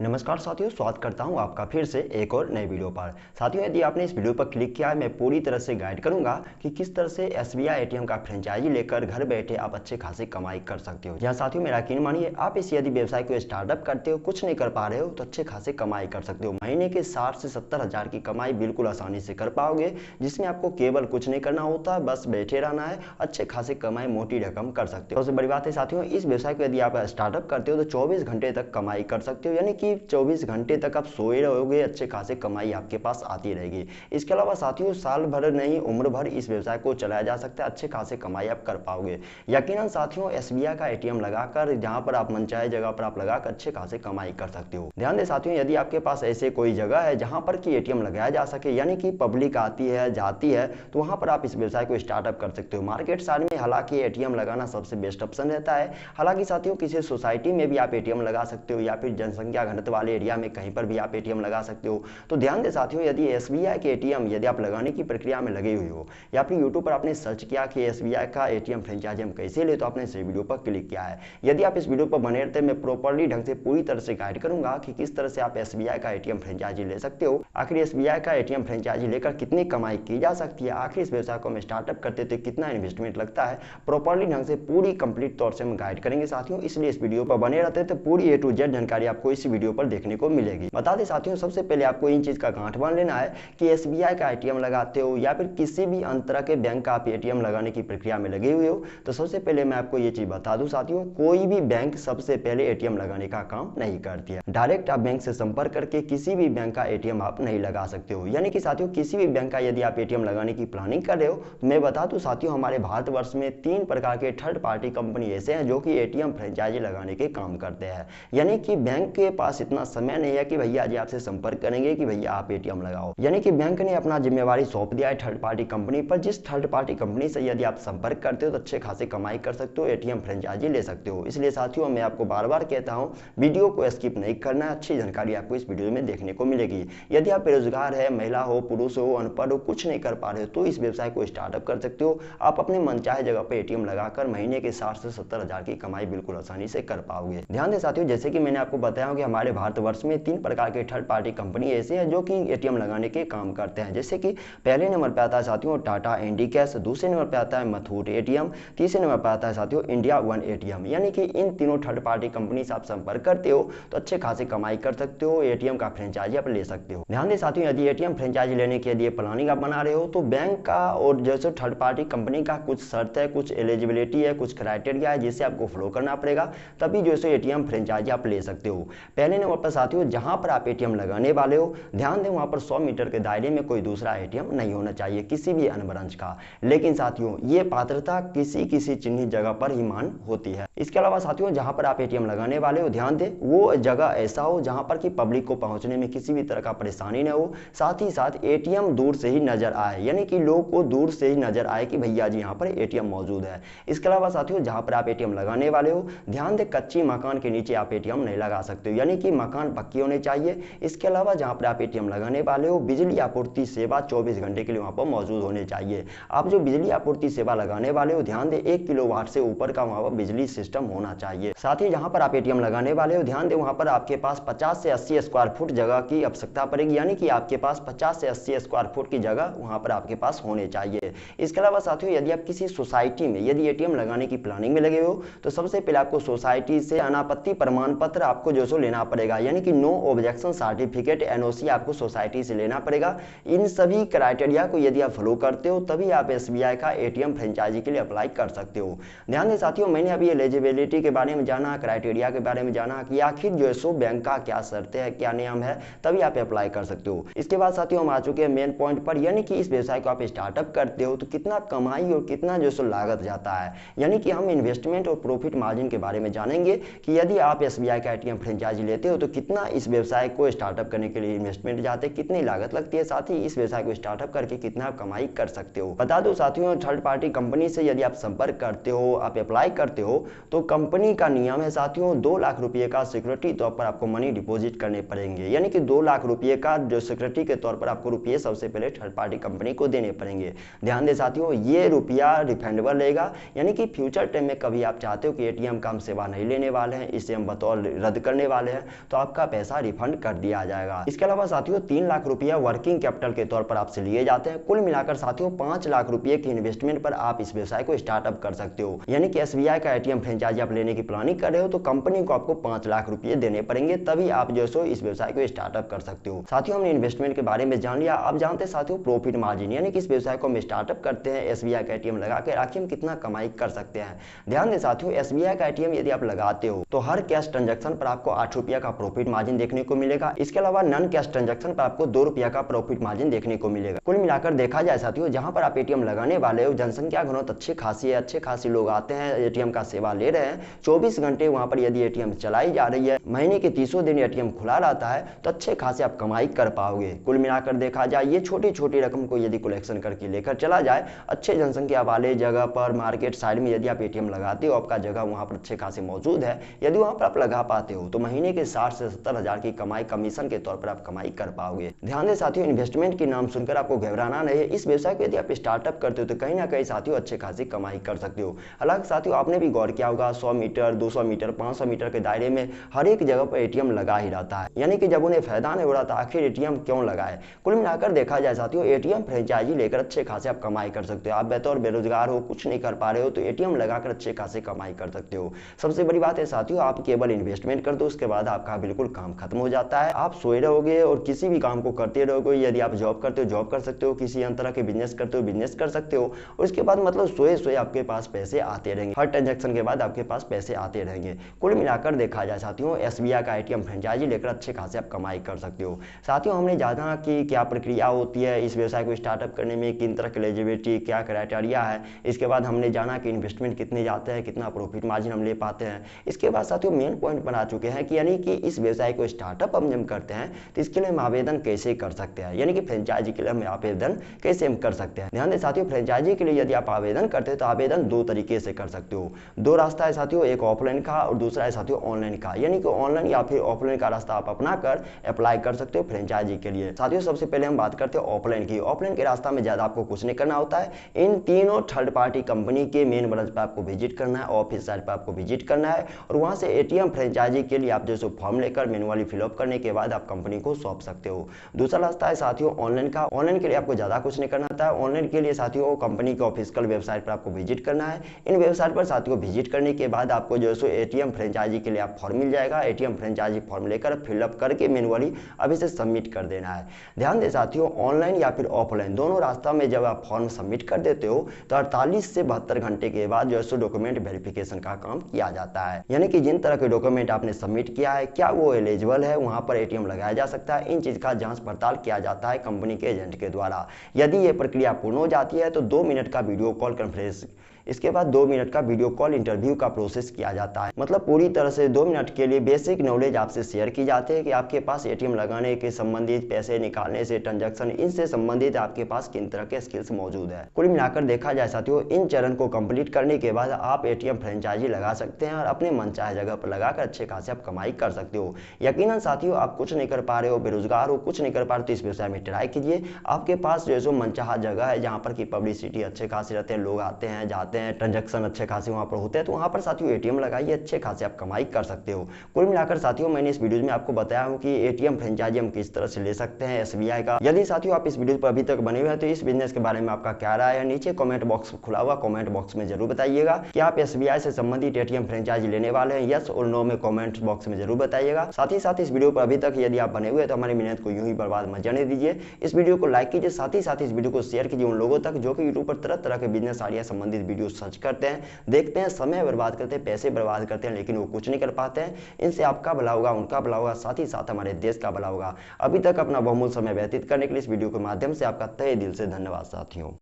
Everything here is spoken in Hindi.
नमस्कार साथियों, स्वागत करता हूं आपका फिर से एक और नए वीडियो पर। साथियों, यदि आपने इस वीडियो पर क्लिक किया है, मैं पूरी तरह से गाइड करूंगा कि किस तरह से एसबीआई एटीएम का फ्रेंचाइजी लेकर घर बैठे आप अच्छे खासी कमाई कर सकते हो। जहां साथियों मेरा यकीन मानिए, आप इस यदि व्यवसाय को स्टार्टअप करते हो, कुछ नहीं कर पा रहे हो, तो अच्छे खासे कमाई कर सकते हो। महीने के 60 से 70 हज़ार की कमाई बिल्कुल आसानी से कर पाओगे, जिसमें आपको केवल कुछ नहीं करना होता, बस बैठे रहना है। अच्छे खासे कमाई, मोटी रकम कर सकते हो। सबसे बड़ी बात है साथियों, इस व्यवसाय को यदि आप स्टार्टअप करते हो तो 24 घंटे तक कमाई कर सकते हो, यानी कि 24 घंटे तक आप सोए रहोगे, अच्छे खासे कमाई आपके पास आती रहेगी। इसके अलावा साथियों, साल भर नहीं उम्र भर इस व्यवसाय को चलाया जा सकता है, अच्छे खासे कमाई आप कर पाओगे। यकीनन साथियों, एसबीआई का एटीएम लगाकर, जहां पर आप मनचाहे जगह पर आप लगाकर अच्छे खासे कमाई कर सकते हो। ध्यान दें साथियों, यदि आपके पास ऐसे कोई जगह है जहां पर कि एटीएम लगाया जा सके, यानी कि पब्लिक आती है जाती है, तो वहां पर आप इस व्यवसाय को स्टार्टअप कर सकते हो। मार्केट साइड में हालांकि एटीएम लगाना सबसे बेस्ट ऑप्शन रहता है। हालांकि साथियों, किसी सोसाइटी में भी आप एटीएम लगा सकते हो, या फिर जनसंख्या घनत्व वाले एरिया में कहीं पर भी आप एटीएम लगा सकते हो। तो ध्यान दें साथियों, यदि एसबीआई के एटीएम यदि आप लगाने की प्रक्रिया में लगे हुए हो, या फिर यूट्यूब पर आपने सर्च किया कि एसबीआई का एटीएम फ्रेंचाइजी हम कैसे ले, तो आपने इस वीडियो पर क्लिक किया है। यदि आप इस वीडियो पर बने रहते, मैं प्रॉपर्ली ढंग से पूरी तरह से गाइड करूंगा कि किस तरह से आप एसबीआई का एटीएम फ्रेंचाइजी ले सकते हो। आखिर एसबीआई का एटीएम फ्रेंचाइजी लेकर कितनी कमाई की जा सकती है, आखिर इस व्यवसाय को हम स्टार्टअप करते थे कितना इन्वेस्टमेंट लगता है, प्रॉपर्ली ढंग से पूरी कंप्लीट तौर से हम गाइड करेंगे साथियों। इसलिए इस वीडियो पर बने रहते तो पूरी ए टू जेड जानकारी आपको इस वीडियो पर देखने को मिलेगी। बता दें साथियों, सबसे पहले आपको इन चीज का गांठ बांध लेना है कि एसबीआई का एटीएम लगाते हो या फिर किसी भी अन्य तरह के बैंक का आप एटीएम लगाने की प्रक्रिया में लगे हुए हो, तो सबसे पहले मैं आपको ये चीज बता दूं साथियों, कोई भी बैंक सबसे पहले एटीएम लगाने का काम नहीं करती है। डायरेक्ट आप बैंक से संपर्क करके किसी भी बैंक का एटीएम आप नहीं लगा सकते हो। यानी कि साथियों, किसी भी बैंक का यदि आप एटीएम लगाने की प्लानिंग कर रहे हो, तो मैं बता दूं साथियों, हमारे भारतवर्ष में 3 प्रकार के थर्ड पार्टी कंपनी ऐसे हैं जो कि एटीएम फ्रेंचाइजी लगाने के काम करते हैं। यानी कि बैंक के पास इतना समय नहीं है कि भैया जी आपसे संपर्क करेंगे कि भैया आप एटीएम लगाओ। यानी कि बैंक ने अपना जिम्मेवारी सौंप दिया है थर्ड पार्टी कंपनी पर, जिस थर्ड पार्टी कंपनी से यदि आप संपर्क करते हो तो अच्छे खासे कमाई कर सकते हो, एटीएम फ्रेंचाइजी ले सकते हो। इसलिए साथियों, मैं आपको बार बार कहता हूं, वीडियो को स्किप नहीं करना है, अच्छी जानकारी आपको इस वीडियो में देखने को मिलेगी। यदि आप बेरोजगार है, महिला हो, पुरुष हो, अनपढ़ हो, कुछ नहीं कर पा रहे हो, तो इस व्यवसाय को स्टार्टअप कर सकते हो। आप अपने मनचाहे जगह पर एटीएम लगाकर महीने के 60 से 70 हज़ार की कमाई बिल्कुल आसानी से कर पाओगे। ध्यान दें साथियों, जैसे कि मैंने आपको बताया कि हमारे भारतवर्ष में 3 प्रकार के थर्ड पार्टी कंपनी ऐसे हैं जो कि एटीएम लगाने के काम करते हैं। जैसे कि पहले नंबर पे आता है साथियों टाटा इंडिकैश, दूसरे नंबर पे आता है मथूट एटीएम, तीसरे नंबर पे आता है साथियों इंडिया वन एटीएम। यानी कि इन तीनों थर्ड पार्टी कंपनी से आप संपर्क करते हो तो अच्छे खासे कमाई कर सकते हो, एटीएम का फ्रेंचाइजी आप ले सकते हो। ध्यान दें साथियों, यदि एटीएम फ्रेंचाइजी लेने की यदि प्लानिंग आप बना रहे हो, तो बैंक का और जैसे थर्ड पार्टी कंपनी का कुछ शर्त है, कुछ एलिजिबिलिटी है, कुछ क्राइटेरिया है जिसे आपको फॉलो करना पड़ेगा, तभी जो है एटीएम फ्रेंचाइजी आप ले सकते हो। पहले नंबर पर साथियों, जहां पर आप एटीएम लगाने वाले हो, ध्यान दें वहां पर 100 मीटर के दायरे में कोई दूसरा एटीएम नहीं होना चाहिए, किसी भी अन्य ब्रांच का। लेकिन साथियों, ये पात्रता किसी किसी चिन्हित जगह पर ही मान होती है। इसके अलावा साथियों, जहां पर आप एटीएम लगाने वाले हो, ध्यान दें वो जगह ऐसा हो जहां पर कि पब्लिक को पहुंचने में किसी भी तरह का परेशानी न हो, साथ ही साथ एटीएम दूर से ही नजर आए, यानी कि लोग को दूर से ही नजर आए कि भैया जी यहाँ पर एटीएम मौजूद है। इसके अलावा साथियों, जहां पर आप एटीएम लगाने वाले हो, ध्यान दें कच्ची मकान के नीचे आप एटीएम नहीं लगा सकते हो, यानी कि मकान पक्के होने चाहिए। इसके अलावा जहां पर आप एटीएम लगाने वाले हो, बिजली आपूर्ति सेवा 24 घंटे के लिए वहां पर मौजूद होने चाहिए। आप जो बिजली आपूर्ति सेवा लगाने वाले हो, ध्यान दें 1 किलोवाट से ऊपर का वहां पर बिजली सिस्टम होना चाहिए। साथ ही जहां पर आप एटीएम लगाने वाले हो, ध्यान दें वहां पर आपके पास 50 से 80 स्क्वायर फुट जगह की आवश्यकता पड़ेगी, यानी कि आपके पास 50 से 80 स्क्वायर फुट की जगह वहां पर आपके पास होने चाहिए। इसके अलावा साथियों, यदि आप किसी सोसाइटी में यदि एटीएम लगाने की प्लानिंग में लगे हो, तो सबसे पहले आपको सोसाइटी से अनापत्ति प्रमाण पत्र आपको जो सो लेना पड़ेगा, यानी कि नो ऑब्जेक्शन सर्टिफिकेट एनओसी आपको सोसाइटी से लेना पड़ेगा। इन सभी क्राइटेरिया को यदि आप फॉलो करते हो, तभी आप एसबीआई का एटीएम फ्रेंचाइजी के लिए अप्लाई कर सकते हो। ध्यान दें साथियों, मैंने अभी एलिजिबिलिटी के बारे में जाना, क्राइटेरिया के बारे में जाना कि आखिर जो है सो बैंक का क्या शर्तें है, क्या नियम है, तभी आप अप्लाई कर सकते हो। इसके बाद साथियों, हम आ चुके हैं मेन पॉइंट पर, यानी कि इस व्यवसाय को आप स्टार्टअप करते हो तो कितना कमाई और कितना जो सो लागत जाता है। यानी कि हम इन्वेस्टमेंट और प्रॉफिट मार्जिन के बारे में जानेंगे कि यदि आप एसबीआई का एटीएम फ्रेंचाइजी लेते हो तो कितना इस व्यवसाय को स्टार्टअप करने के लिए इन्वेस्टमेंट जाते हैं, कितनी लागत लगती है, साथ ही इस व्यवसाय को स्टार्टअप करके कितना कमाई कर सकते हो। बता दो साथियों, थर्ड पार्टी कंपनी से यदि आप संपर्क करते हो, आप अप्लाई करते हो, तो कंपनी का नियम है साथियों 2 लाख रुपए का सिक्योरिटी तौर पर आपको मनी डिपॉजिट करने पड़ेंगे, यानी कि 2 लाख रुपए का जो सिक्योरिटी के तौर पर आपको रुपये सबसे पहले थर्ड पार्टी कंपनी को देने पड़ेंगे। ध्यान दें साथियों, ये रुपया रिफंडेबल रहेगा, यानी कि फ्यूचर टाइम में कभी आप चाहते हो कि एटीएम का हम सेवा नहीं लेने वाले हैं, इसे हम बतौर रद्द करने वाले हैं, हैं तो आपका पैसा रिफंड कर दिया जाएगा। इसके अलावा साथियों 3 लाख रुपया वर्किंग कैपिटल के तौर पर आपसे लिए जाते हैं। कुल मिलाकर साथियों 5 लाख रुपए की इन्वेस्टमेंट पर आप इस व्यवसाय को स्टार्टअप कर सकते हो। यानी कि एसबीआई का एटीएम फ्रेंचाइजी आप लेने की प्लानिंग कर रहे हो तो कंपनी को आपको 5 लाख रुपए देने पड़ेंगे, तभी आप जो सो इस व्यवसाय को स्टार्टअप कर सकते हो। साथियों हमने इन्वेस्टमेंट के बारे में जान लिया, आप जानते हैं साथियों प्रॉफिट मार्जिन, यानी कि इस व्यवसाय को हम स्टार्टअप करते हैं एसबीआई का एटीएम लगा के आखिर हम कितना कमाई कर सकते हैं। ध्यान दें साथियों, एसबीआई का एटीएम यदि आप लगाते हो तो हर कैश ट्रांजैक्शन पर आपको 8 रुपया का प्रॉफिट मार्जिन देखने को मिलेगा। इसके अलावा नॉन कैश ट्रांजैक्शन पर आपको 2 रुपया का प्रॉफिट मार्जिन देखने को मिलेगा। कुल मिलाकर देखा जाए साथियों, जहां पर आप एटीएम लगाने वाले हो जनसंख्या घनत्व अच्छी खासी है, अच्छे खासी लोग आते हैं एटीएम का सेवा ले रहे हैं, 24 घंटे वहां पर यदि एटीएम चलाई जा रही है, महीने के 30 दिन एटीएम खुला रहता है तो अच्छे खासे आप कमाई कर पाओगे। कुल मिलाकर देखा जाए ये छोटी छोटी रकम को यदि कलेक्शन करके लेकर चला जाए, अच्छे जनसंख्या वाले जगह पर मार्केट साइड में यदि आप एटीएम लगाते हो, आपका जगह वहां पर अच्छे खासे मौजूद है, यदि वहां पर आप लगा पाते हो तो महीने के 60 से 70 हजार की कमाई कमीशन के तौर पर आप कमाई कर पाओगे। ध्यान दें साथियों, इन्वेस्टमेंट की नाम सुनकर आपको घबराना नहीं है। इस व्यवसाय को यदि आप स्टार्टअप करते हो तो कहीं ना कहीं साथियों अच्छे खासी कमाई कर सकते हो। हालांकि साथियों आपने भी गौर किया होगा 100 मीटर 200 मीटर 500 मीटर के दायरे में हर एक जगह पर एटीएम लगा ही रहता है, यानी कि जब उन्हें फायदा नहीं हो रहा था आखिर एटीएम क्यों लगाए। कुल मिलाकर देखा जाए साथियों एटीएम फ्रेंचाइजी लेकर अच्छे खासे आप कमाई कर सकते हो। आप बतौर बेरोजगार हो, कुछ नहीं कर पा रहे हो तो एटीएम लगाकर अच्छे खासे कमाई कर सकते हो। सबसे बड़ी बात है साथियों, आप केवल इन्वेस्टमेंट कर दो, उसके बाद आपका बिल्कुल काम खत्म हो जाता है। आप सोए रहोगे और किसी भी काम को करते रहोगे। यदि आप जॉब करते हो जॉब कर सकते हो, किसी अन्य तरह के बिजनेस करते हो बिजनेस कर सकते हो, और उसके बाद मतलब सोए सोए आपके पास पैसे आते रहेंगे, हर ट्रांजैक्शन के बाद आपके पास पैसे आते रहेंगे। कुल मिलाकर देखा जाए साथियों एसबीआई का एटीएम फ्रेंचाइजी लेकर अच्छे खासे आप कमाई कर सकते हो। साथियों हमने जाना कि क्या प्रक्रिया होती है इस व्यवसाय को स्टार्टअप करने में, किन तरह की एलिजिबिलिटी क्या क्राइटेरिया है। इसके बाद हमने जाना कि इन्वेस्टमेंट कितने जाते हैं, कितना प्रॉफिट मार्जिन हम ले पाते हैं। इसके बाद साथियों मेन पॉइंट बना चुके हैं कि यानी कि इस व्यवसाय को स्टार्टअप हम जब करते हैं तो इसके लिए हम आवेदन कैसे कर सकते हैं, यानी कि फ्रेंचाइजी के लिए हम आवेदन कैसे हम कर सकते हैं। ध्यान दें साथियों, फ्रेंचाइजी के लिए यदि आप आवेदन करते हैं तो आवेदन 2 तरीके से कर सकते हो। 2 रास्ता है साथियों, एक ऑफलाइन का और दूसरा है साथियों ऑनलाइन का, यानी कि ऑनलाइन या फिर ऑफलाइन का रास्ता आप अपना कर अप्लाई कर सकते हो फ्रेंचाइजी के लिए। साथियों सबसे पहले हम बात करते हैं ऑफलाइन की। ऑफलाइन के रास्ता में ज्यादा आपको कुछ नहीं करना होता है, इन तीनों थर्ड पार्टी कंपनी के मेन ब्रांच पर आपको विजिट करना है, ऑफिस साइड पर आपको विजिट करना है और वहां से एटीएम फ्रेंचाइजी के लिए आप जो फॉर्म लेकर मैनुअली फिलअप करने के बाद आप कंपनी को सौंप सकते हो। दूसरा रास्ता है साथियों ऑनलाइन का। ऑनलाइन के लिए आपको ज्यादा कुछ नहीं करना होता है। ऑनलाइन के लिए साथियों कंपनी के ऑफिशियल वेबसाइट पर आपको विजिट करना है। इन वेबसाइट पर साथियों विजिट करने के बाद आपको जो है एटीएम फ्रेंचाइजी के लिए आप फॉर्म मिल जाएगा। एटीएम फ्रेंचाइजी फॉर्म लेकर फिलअप करके मैनुअली अभी से सबमिट कर देना है। ध्यान दें साथियों, ऑनलाइन या फिर ऑफलाइन दोनों रास्ता में जब आप फॉर्म सबमिट कर देते हो तो 48 से 72 घंटे के बाद जो है डॉक्यूमेंट वेरिफिकेशन का काम किया जाता है, यानी कि जिन तरह के डॉक्यूमेंट आपने सबमिट किया है क्या वो एलिजिबल है, वहां पर एटीएम लगाया जा सकता है, इन चीज का जांच पड़ताल किया जाता है कंपनी के एजेंट के द्वारा। यदि ये प्रक्रिया पूर्ण हो जाती है तो 2 मिनट का वीडियो कॉल कॉन्फ्रेंस, इसके बाद 2 मिनट का वीडियो कॉल इंटरव्यू का प्रोसेस किया जाता है। मतलब पूरी तरह से 2 मिनट के लिए बेसिक नॉलेज आपसे शेयर की जाती है कि आपके पास एटीएम लगाने के संबंधित, पैसे निकालने से, ट्रांजैक्शन इनसे संबंधित आपके पास किन तरह के स्किल्स मौजूद है। कुल मिलाकर देखा जाए साथियों इन चरण को कंप्लीट करने के बाद आप एटीएम फ्रेंचाइजी लगा सकते हैं और अपने मनचाहे जगह पर लगाकर अच्छे खासे आप कमाई कर सकते हो। यकीनन साथियों आप कुछ नहीं कर पा रहे हो, बेरोजगार हो, कुछ नहीं कर पा रहे तो इस व्यवसाय में ट्राई कीजिए। आपके पास जो है मनचाहा जगह है जहाँ पर की पब्लिसिटी अच्छे खासे रहते हैं, लोग आते हैं जाते हैं, ट्रांजैक्शन अच्छे खासे वहां पर होते हैं, तो वहां पर साथियों एटीएम लगाइए, अच्छे खासे आप कमाई कर सकते हो। कुल मिलाकर साथियों मैंने इस वीडियो में आपको बताया हूं कि एटीएम फ्रेंचाइजी हम किस तरह से ले सकते हैं एसबीआई का। यदि साथियों आप इस वीडियो पर अभी तक बने हुए हैं तो इस बिजनेस के बारे में आपका क्या राय है, नीचे कमेंट बॉक्स खुला हुआ, कमेंट बॉक्स में जरूर बताइएगा कि आप एसबीआई से संबंधित एटीएम फ्रेंचाइजी लेने वाले हैं, यस और नो में कमेंट बॉक्स में जरूर बताइएगा। साथ ही साथ इस वीडियो पर अभी तक यदि आप बने हुए तो हमारी मेहनत को यूं ही बर्बाद मत जाने दीजिए। इस वीडियो को लाइक कीजिए, साथ ही साथ इस वीडियो को शेयर कीजिए उन लोगों तक जो कि यूट्यूब पर तरह तरह के बिजनेस आइडिया संबंधित वीडियो सर्च करते हैं, देखते हैं, समय बर्बाद करते हैं, पैसे बर्बाद करते हैं, लेकिन वो कुछ नहीं कर पाते हैं। इनसे आपका भला होगा, उनका भला होगा, साथ ही साथ हमारे देश का भला होगा। अभी तक अपना बहुमूल्य समय व्यतीत करने के लिए इस वीडियो के माध्यम से आपका तहे दिल से धन्यवाद साथियों।